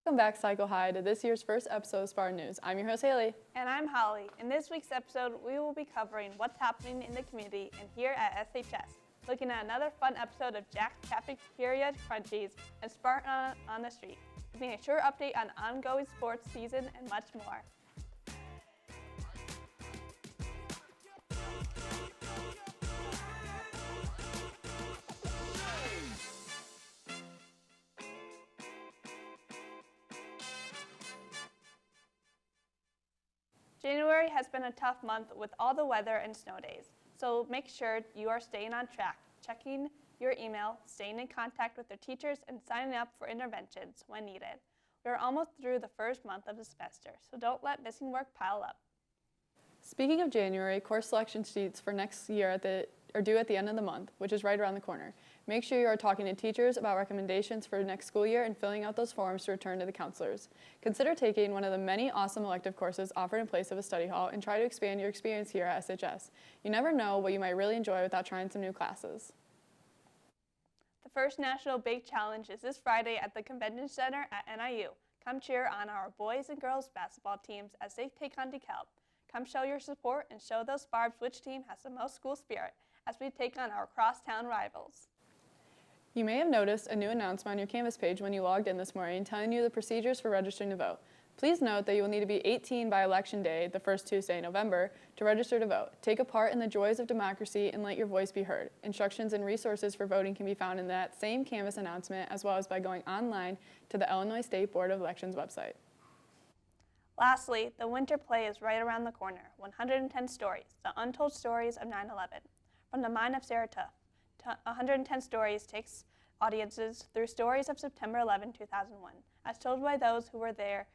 Welcome back, Cycle High, to this year's first episode of Spartan News. I'm your host, Haley. And I'm Holly. In this week's episode, we will be covering what's happening in the community and here at SHS, looking at another fun episode of Jack's Cafeteria Crunchies and Spartan on the Street, giving a short update on ongoing sports season and much more. January has been a tough month with all the weather and snow days, so make sure you are staying on track, checking your email, staying in contact with your teachers, and signing up for interventions when needed. We are almost through the first month of the semester, so don't let missing work pile up. Speaking of January, course selection sheets for next year are due at the end of the month, which is right around the corner. Make sure you are talking to teachers about recommendations for next school year and filling out those forms to return to the counselors. Consider taking one of the many awesome elective courses offered in place of a study hall and try to expand your experience here at SHS. You never know what you might really enjoy without trying some new classes. The first National Bake Challenge is this Friday at the Convention Center at NIU. Come cheer on our boys and girls basketball teams as they take on DeKalb. Come show your support and show those Sparbs which team has the most school spirit as we take on our crosstown rivals. You may have noticed a new announcement on your Canvas page when you logged in this morning telling you the procedures for registering to vote. Please note that you will need to be 18 by Election Day, the first Tuesday in November, to register to vote. Take a part in the joys of democracy and let your voice be heard. Instructions and resources for voting can be found in that same Canvas announcement, as well as by going online to the Illinois State Board of Elections website. Lastly, the winter play is right around the corner. 110 Stories, the untold stories of 9/11. From the mind of Sarah Tuff, 110 Stories takes audiences through stories of September 11, 2001, as told by those who were there,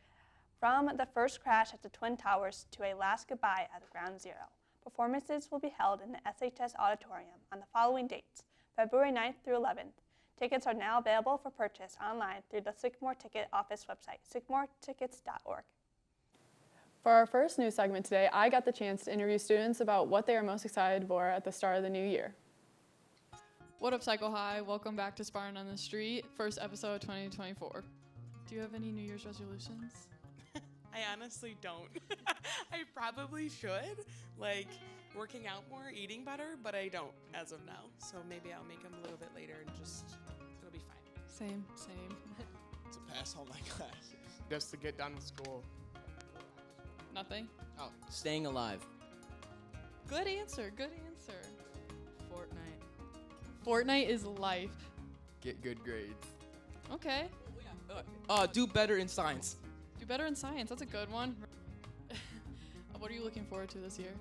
from the first crash at the Twin Towers to a last goodbye at Ground Zero. Performances will be held in the SHS Auditorium on the following dates, February 9th through 11th. Tickets are now available for purchase online through the Sycamore Ticket Office website, sycamoretickets.org. For our first news segment today, I got the chance to interview students about what they are most excited for at the start of the new year. What up, Cycle High? Welcome back to Spartan on the Street, first episode of 2024. Do you have any New Year's resolutions? I honestly don't. I probably should, like working out more, eating better, but I don't as of now. So maybe I'll make them a little bit later and it'll be fine. Same. To pass all my classes. Just to get done with school. Nothing? Oh, staying alive. Good answer. Fortnite is life. Get good grades. Okay. Do better in science. Do better in science. That's a good one. What are you looking forward to this year?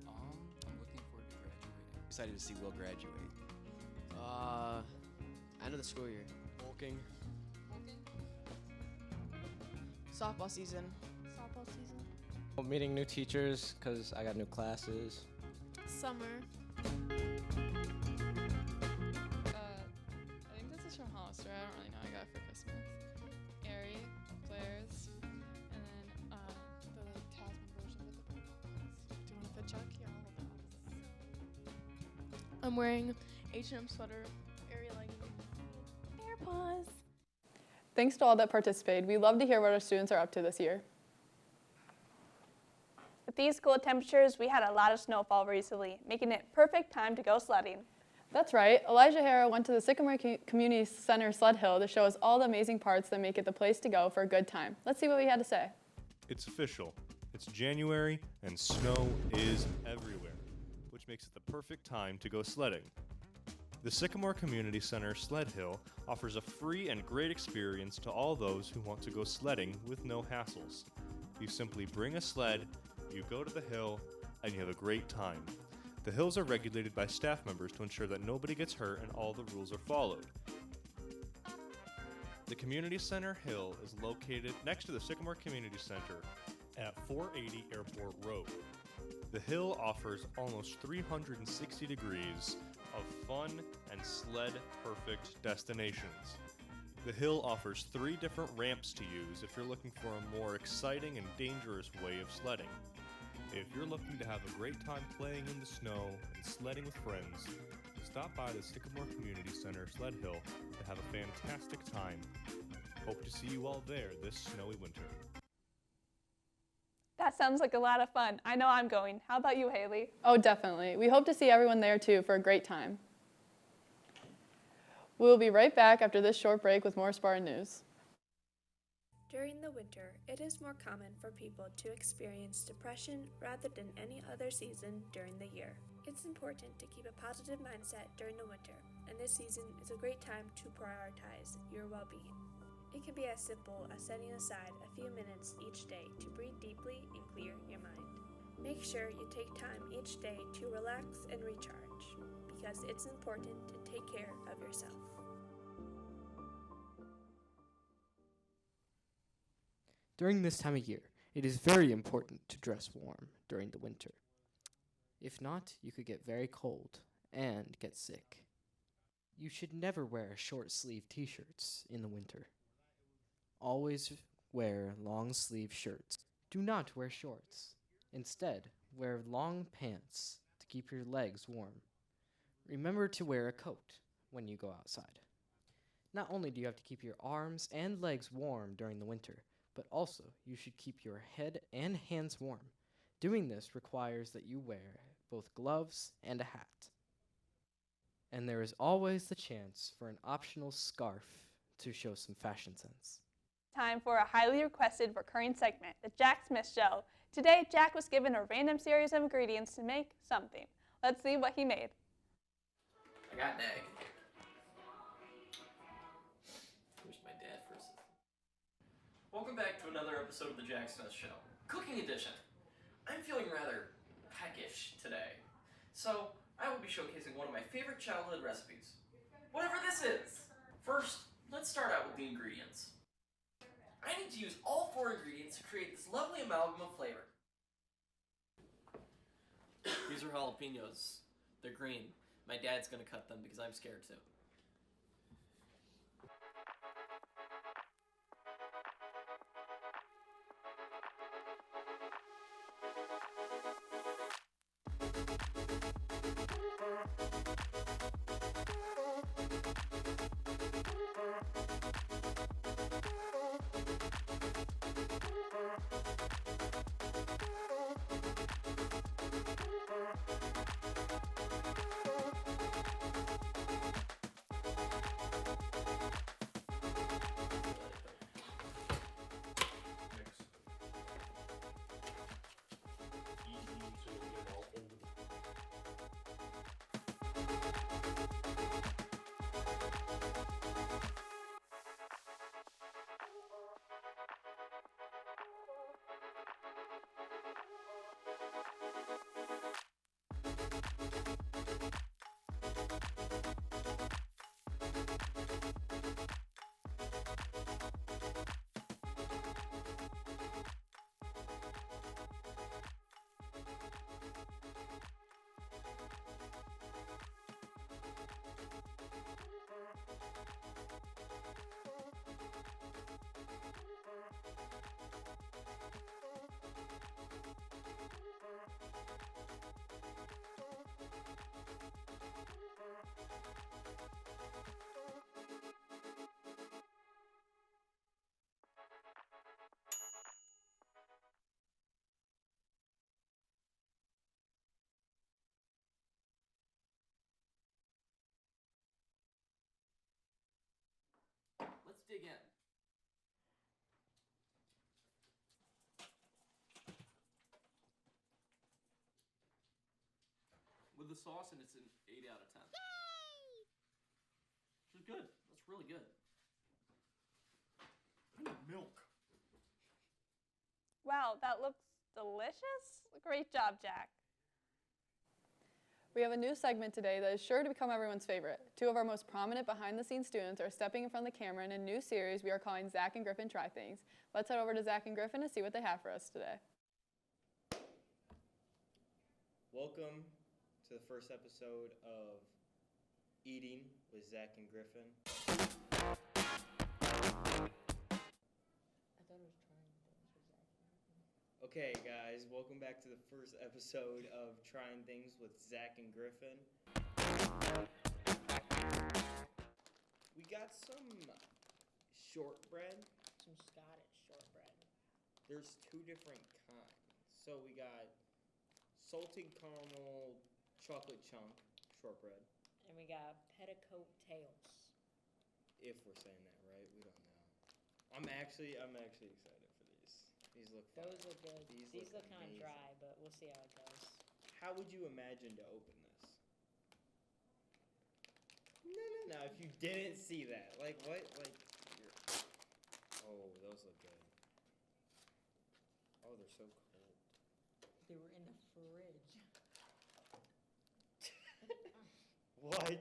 I'm looking forward to graduating. Excited to see Will graduate. End of the school year. Bulking. Softball season. Meeting new teachers because I got new classes. Summer. I think this is from Hollister. I don't really know. I got it for Christmas. Airy, Blair's, and then the Tasman version with the purple ones. Do you want a fit check? Yeah, I'll hold that. I'm wearing H&M sweater, Airy leggings, AirPods. Thanks to all that participated. We love to hear what our students are up to this year. With these cool temperatures, we had a lot of snowfall recently, making it perfect time to go sledding. That's right. Elijah Harrow went to the Sycamore Community Center sled hill to show us all the amazing parts that make it the place to go for a good time. Let's see what he had to say. It's official. It's January and snow is everywhere, which makes it the perfect time to go sledding. The Sycamore Community Center Sled Hill offers a free and great experience to all those who want to go sledding with no hassles. You simply bring a sled, you go to the hill, and you have a great time. The hills are regulated by staff members to ensure that nobody gets hurt and all the rules are followed. The Community Center Hill is located next to the Sycamore Community Center at 480 Airport Road. The hill offers almost 360 degrees of fun and sled-perfect destinations. The hill offers 3 different ramps to use if you're looking for a more exciting and dangerous way of sledding. If you're looking to have a great time playing in the snow and sledding with friends, stop by the Sycamore Community Center Sled Hill to have a fantastic time. Hope to see you all there this snowy winter. That sounds like a lot of fun. I know I'm going. How about you, Haley? Oh, definitely. We hope to see everyone there too for a great time. We will be right back after this short break with more Spartan news. During the winter, it is more common for people to experience depression rather than any other season during the year. It's important to keep a positive mindset during the winter, and this season is a great time to prioritize your well-being. It can be as simple as setting aside a few minutes each day to breathe deeply and clear your mind. Make sure you take time each day to relax and recharge, because it's important to take care of yourself. During this time of year, it is very important to dress warm during the winter. If not, you could get very cold and get sick. You should never wear short-sleeve t-shirts in the winter. Always wear long-sleeve shirts. Do not wear shorts. Instead, wear long pants to keep your legs warm. Remember to wear a coat when you go outside. Not only do you have to keep your arms and legs warm during the winter, but also you should keep your head and hands warm. Doing this requires that you wear both gloves and a hat. And there is always the chance for an optional scarf to show some fashion sense. Time for a highly requested recurring segment, the Jack Smith Show. Today, Jack was given a random series of ingredients to make something. Let's see what he made. I got an egg. Where's my dad for a second? Welcome back to another episode of the Jack Smith Show, Cooking Edition. I'm feeling rather peckish today, so I will be showcasing one of my favorite childhood recipes. Whatever this is! First, let's start out with the ingredients. I need to use all 4 ingredients to create this lovely amalgam of flavor. These are jalapenos. They're green. My dad's gonna cut them because I'm scared too. Let's dig in. With the sauce, and it's an 8 out of 10. Yay! Which is good. That's really good. I need milk. Wow, that looks delicious. Great job, Jack. We have a new segment today that is sure to become everyone's favorite. 2 of our most prominent behind-the-scenes students are stepping in front of the camera in a new series we are calling Zach and Griffin Try Things. Let's head over to Zach and Griffin to see what they have for us today. Welcome to the first episode of Eating with Zach and Griffin. Okay, guys, welcome back to the first episode of Trying Things with Zach and Griffin. We got some shortbread. Some Scottish shortbread. There's two different kinds. So we got salted caramel chocolate chunk shortbread. And we got petticoat tails. If we're saying that right, we don't know. I'm actually excited for these. These look fun. Those look good. These look kind of amazing. dry, but we'll see how it goes. How would you imagine to open this? No. If you didn't see that, like what? Like, oh, those look good. Oh, they're so cold. They were in the fridge. What?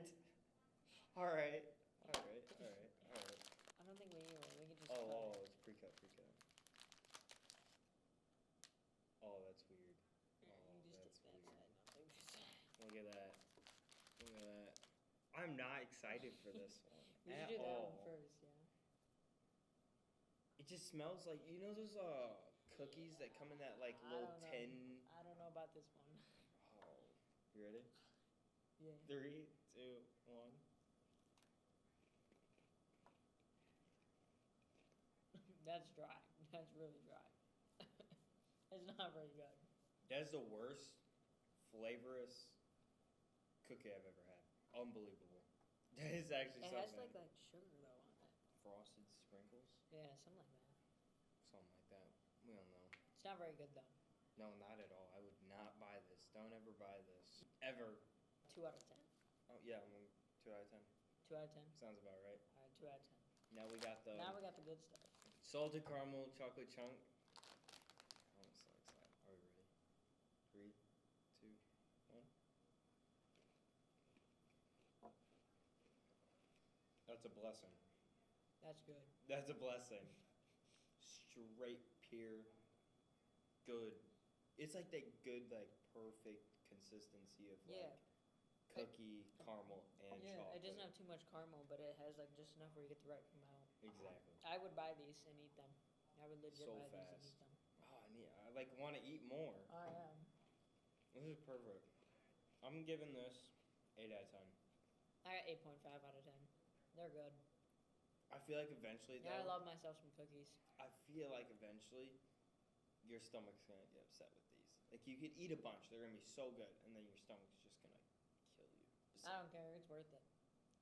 All right. I don't think we need one. We can just Oh, cut it. it's pre-cut. Oh, that's weird. You just take that side, not take this side. Look at that. I'm not excited for this one We at should do that all. one first, yeah. It just smells like, you know those cookies that come in that like little tin. I don't know about this one. Oh, you ready? Yeah. 3, 2, 1. That's dry. That's really dry. It's not very good. That's the worst flavorous cookie I've ever had. Unbelievable. That is actually It has something. like sugar though on it. Frosted sprinkles? Yeah, something like that. Something like that. We don't know. It's not very good though. No, not at all. I would not buy this. Don't ever buy this. Ever. 2 out of 10. Oh, yeah, I'm 2 out of 10. 2 out of 10. Sounds about right. All right, 2 out of 10. Now we got the Now we got the good stuff. salted caramel chocolate chunk. Oh, I'm so excited. Are we ready? 3, 2, 1. That's a blessing. That's good. That's a blessing. Straight pure good. It's like that good, like perfect consistency of like cookie, caramel, and chocolate. It doesn't have too much caramel, but it has like just enough where you get the right amount. Exactly. I would buy these and eat them. I would legit So buy these and fast. eat them. Oh, I like want to eat more. I am. This is perfect. I'm giving this 8 out of 10. I got 8.5 out of 10. They're good. I feel like eventually though. Yeah, I love myself some cookies. I feel like eventually your stomach's gonna get upset with these. Like you could eat a bunch, they're gonna be so good, and then your stomach's just gonna kill you. I don't care. It's worth it.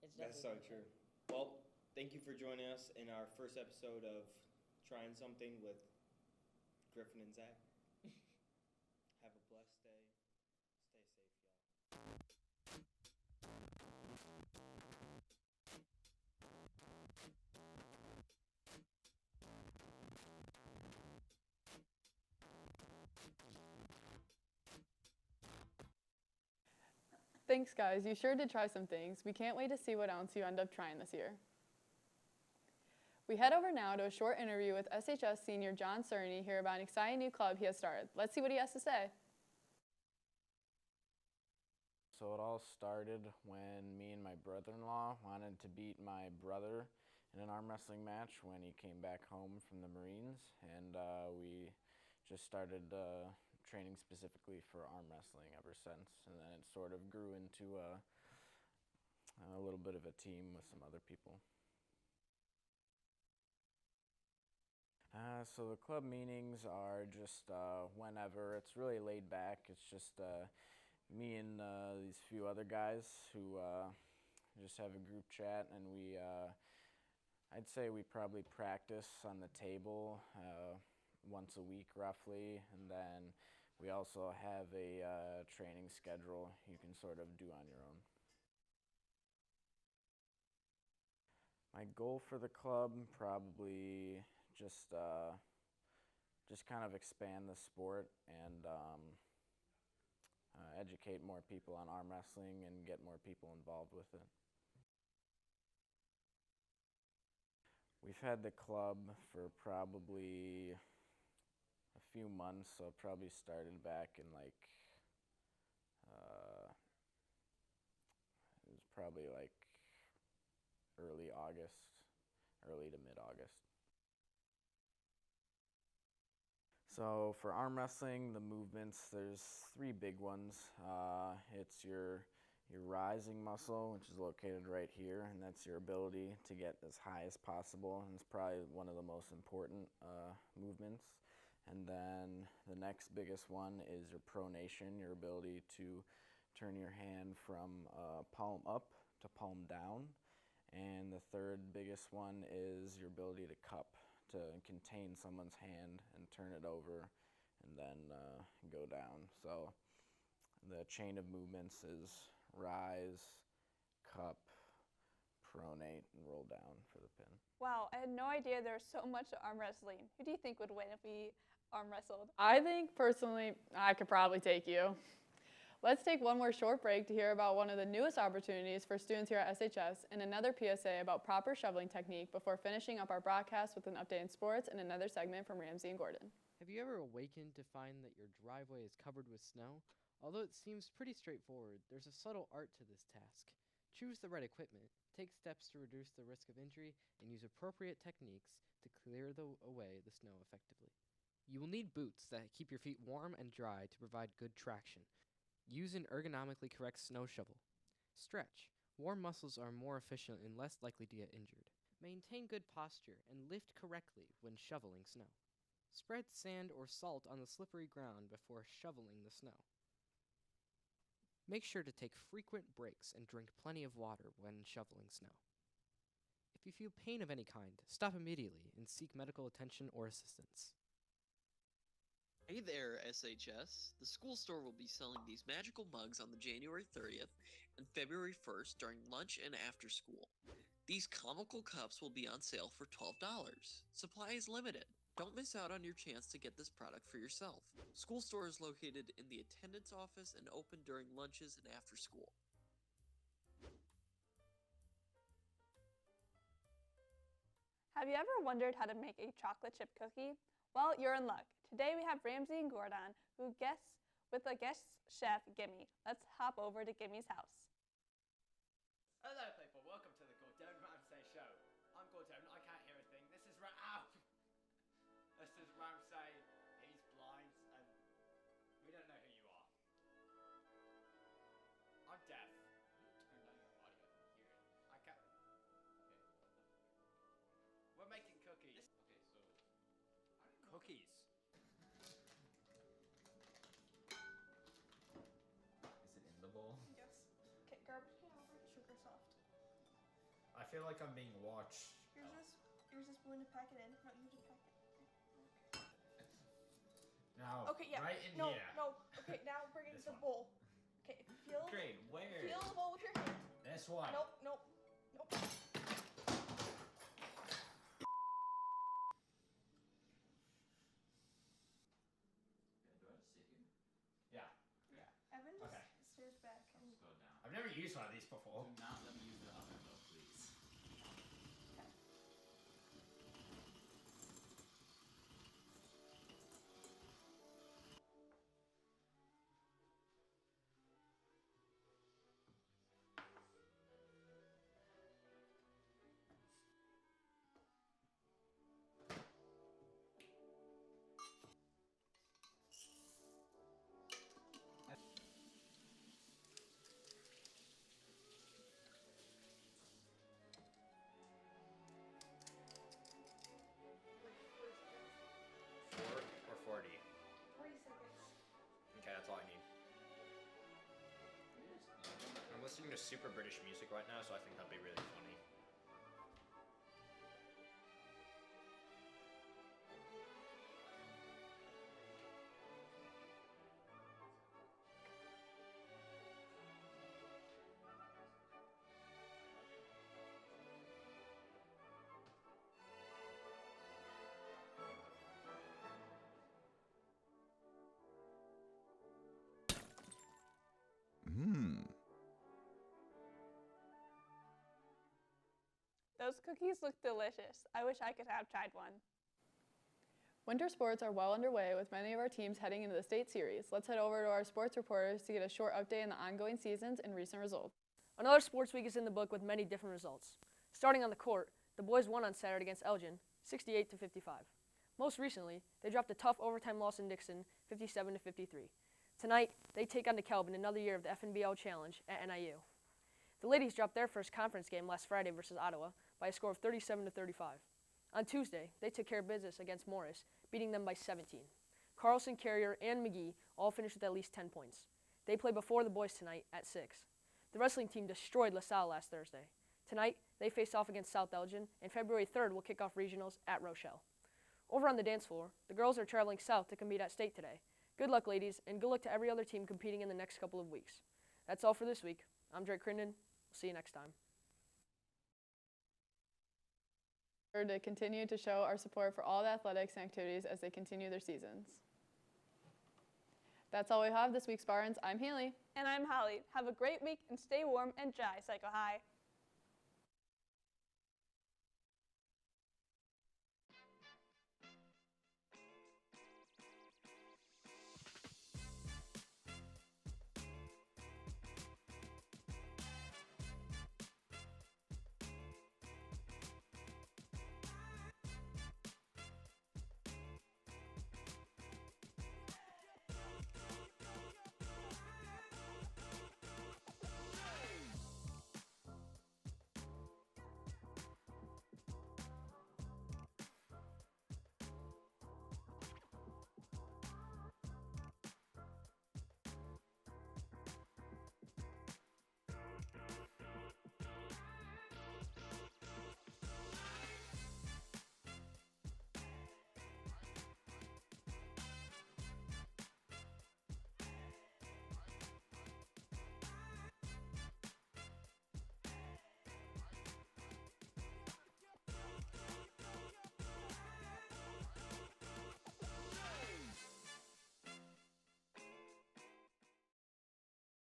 It's That's so true. Well, thank you for joining us in our first episode of Trying Something with Griffin and Zach. Have a blessed day. Stay safe, y'all. Thanks, guys. You sure did try some things. We can't wait to see what else you end up trying this year. We head over now to a short interview with SHS senior John Cerny here about an exciting new club he has started. Let's see what he has to say. So it all started when me and my brother-in-law wanted to beat my brother in an arm wrestling match when he came back home from the Marines, and we just started training specifically for arm wrestling ever since, and then it sort of grew into a little bit of a team with some other people. So the club meetings are just whenever. It's really laid back. It's just me and these few other guys who just have a group chat, and we, I'd say we probably practice on the table once a week roughly, and then we also have a training schedule you can sort of do on your own. My goal for the club, probably just kind of expand the sport and educate more people on arm wrestling and get more people involved with it. We've had the club for probably a few months, so it probably started back in like, it was probably like early August, early to mid-August. So for arm wrestling, the movements, there's 3 big ones. It's your your rising muscle, which is located right here, and that's your ability to get as high as possible, and it's probably one of the most important movements. And then the next biggest one is your pronation, your ability to turn your hand from palm up to palm down. And the third biggest one is your ability to cup, to contain someone's hand and turn it over and then go down. So the chain of movements is rise, cup, pronate, and roll down for the pin. Wow, I had no idea there was so much arm wrestling. Who do you think would win if we arm wrestled? I think personally I could probably take you. Let's take one more short break to hear about one of the newest opportunities for students here at SHS and another PSA about proper shoveling technique before finishing up our broadcast with an update in sports and another segment from Ramsey and Gordon. Have you ever awakened to find that your driveway is covered with snow? Although it seems pretty straightforward, there's a subtle art to this task. Choose the right equipment, take steps to reduce the risk of injury, and use appropriate techniques to clear away the snow effectively. You will need boots that keep your feet warm and dry to provide good traction. Use an ergonomically correct snow shovel. Stretch. Warm muscles are more efficient and less likely to get injured. Maintain good posture and lift correctly when shoveling snow. Spread sand or salt on the slippery ground before shoveling the snow. Make sure to take frequent breaks and drink plenty of water when shoveling snow. If you feel pain of any kind, stop immediately and seek medical attention or assistance. Hey there, SHS. The school store will be selling these magical mugs on the January 30th and February 1st during lunch and after school. These comical cups will be on sale for $12. Supply is limited. Don't miss out on your chance to get this product for yourself. School store is located in the attendance office and open during lunches and after school. Have you ever wondered how to make a chocolate chip cookie? Well, you're in luck. Today we have Ramsey and Gordon with a guest chef, Gimme. Let's hop over to Gimme's house. Hello people, welcome to the Gordon Ramsay show. I'm Gordon, I can't hear a thing. This is Ramsay, he's blind and we don't know who you are. I'm deaf. Turn down your audio, I can hear it. I can't. Okay. We're making cookies. Cookies. Is it in the bowl? Yes. Okay, garbage can over, sugar soft. I feel like I'm being watched. Here's this balloon to pack it in. No, you just pack it. Now, Okay, yeah. right in no, here. No, okay, now bring it This into the one. bowl. Okay, feel. Great, where? Feel the bowl with your hand. This one. Nope, nope, nope. Yeah. Evan just Okay. stares back and. Go down. I've never used one of these before. Do not let me use the oven though, please. Or 40. 40 seconds. Okay, that's all I need. I'm listening to super British music right now, so I think that'd be really funny. Those cookies look delicious. I wish I could have tried one. Winter sports are well underway with many of our teams heading into the state series. Let's head over to our sports reporters to get a short update on the ongoing seasons and recent results. Another sports week is in the book with many different results. Starting on the court, the boys won on Saturday against Elgin, 68-55. Most recently, they dropped a tough overtime loss in Dixon, 57-53. Tonight, they take on DeKalb in another year of the FNBL Challenge at NIU. The ladies dropped their first conference game last Friday versus Ottawa by a score of 37-35. On Tuesday, they took care of business against Morris, beating them by 17. Carlson, Carrier, and McGee all finished with at least 10 points. They play before the boys tonight at 6. The wrestling team destroyed LaSalle last Thursday. Tonight, they face off against South Elgin, and February 3rd will kick off regionals at Rochelle. Over on the dance floor, the girls are traveling south to compete at state today. Good luck, ladies, and good luck to every other team competing in the next couple of weeks. That's all for this week. I'm Drake Crinden. We'll see you next time. To continue to show our support for all the athletics and activities as they continue their seasons. That's all we have this week, Spartans. I'm Haley. And I'm Holly. Have a great week and stay warm and dry, Psycho High.